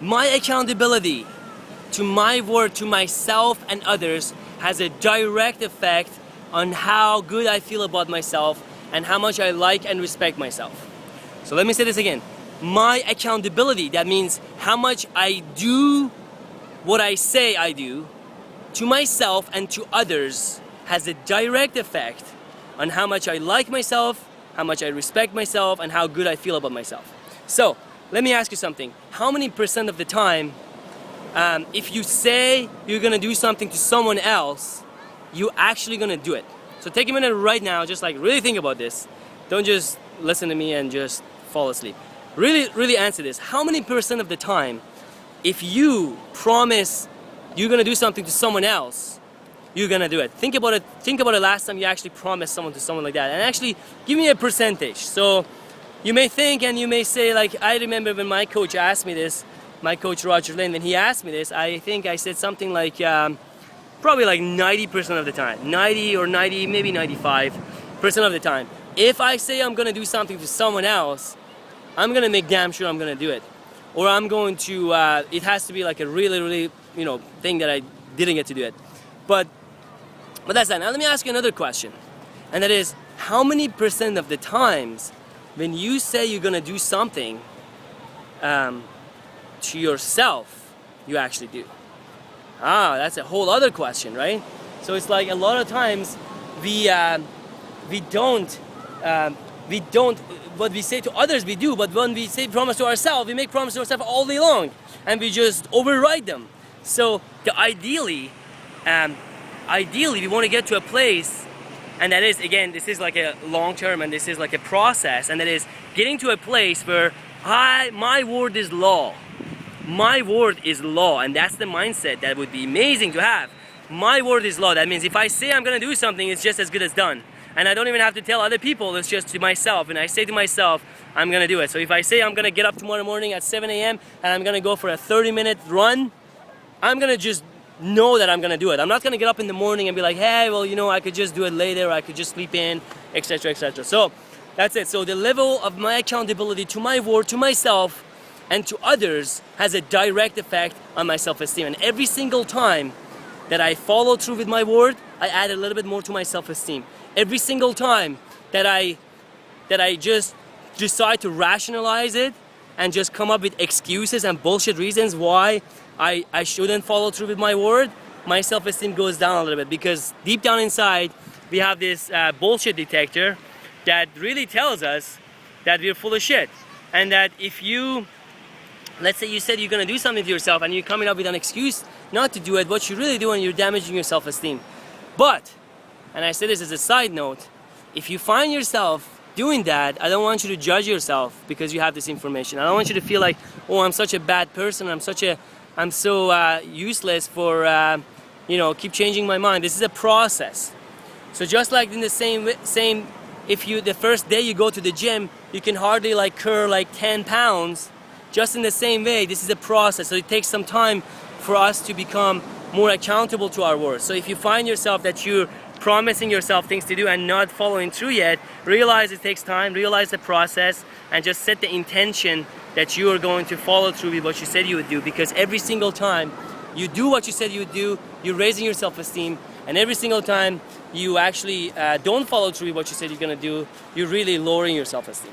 my accountability to my word, to myself and others has a direct effect on how good I feel about myself and how much I like and respect myself. So let me say this again. My accountability, that means how much I do what I say I do to myself and to others, has a direct effect on how much I like myself, how much I respect myself, and how good I feel about myself. So let me ask you something. How many percent of the time, if you say you're gonna do something to someone else, you actually gonna do it? So take a minute right now, just like really think about this. Don't just listen to me and just fall asleep. Really answer this. How many percent of the time, if you promise you're gonna do something to someone else, you're gonna do it? Think about it. Think about the last time you actually promised someone to someone like that, and actually give me a percentage. So you may think and you may say, like, I remember when my coach asked me this, my coach Roger Lane, when he asked me this, I think I said something like probably like 90% of the time, 90 or 90, maybe 95% of the time. If I say I'm gonna do something to someone else, I'm gonna make damn sure I'm gonna do it, or I'm going to. It has to be like a really thing that I didn't get to do it. But that's that. Now let me ask you another question, and that is, how many percent of the times when you say you're gonna do something to yourself, you actually do? That's a whole other question, right? So it's like a lot of times we don't what we say to others we do, but when we say promise to ourselves, we make promises to ourselves all day long, and we just override them. So ideally we want to get to a place, and that is, again, this is like a long term, and this is like a process, and that is getting to a place where my word is law. My word is law, and that's the mindset that would be amazing to have. My word is law. That means if I say I'm gonna do something, it's just as good as done. And I don't even have to tell other people, it's just to myself. And I say to myself, I'm gonna do it. So if I say I'm gonna get up tomorrow morning at 7 a.m. and I'm gonna go for a 30-minute run, I'm gonna just know that I'm gonna do it. I'm not gonna get up in the morning and be like, hey, well, I could just do it later, or I could just sleep in, etc., etc. So that's it. So the level of my accountability to my word, to myself, and to others has a direct effect on my self-esteem. And every single time that I follow through with my word, I add a little bit more to my self-esteem. Every single time that I just decide to rationalize it and just come up with excuses and bullshit reasons why I shouldn't follow through with my word, my self-esteem goes down a little bit, because deep down inside we have this bullshit detector that really tells us that we're full of shit. And that if you, let's say you said you're gonna do something to yourself and you're coming up with an excuse not to do it, what you're really doing, you're damaging your self-esteem. But, and I say this as a side note, if you find yourself doing that, I don't want you to judge yourself because you have this information. I don't want you to feel like, oh, I'm such a bad person, I'm so useless for, keep changing my mind. This is a process. So just like in the same, if the first day you go to the gym, you can hardly curl 10 pounds. Just in the same way, this is a process. So it takes some time for us to become more accountable to our words. So if you find yourself that you're promising yourself things to do and not following through yet, realize it takes time, realize the process, and just set the intention that you are going to follow through with what you said you would do. Because every single time you do what you said you would do, you're raising your self-esteem. And every single time you actually don't follow through with what you said you're going to do, you're really lowering your self-esteem.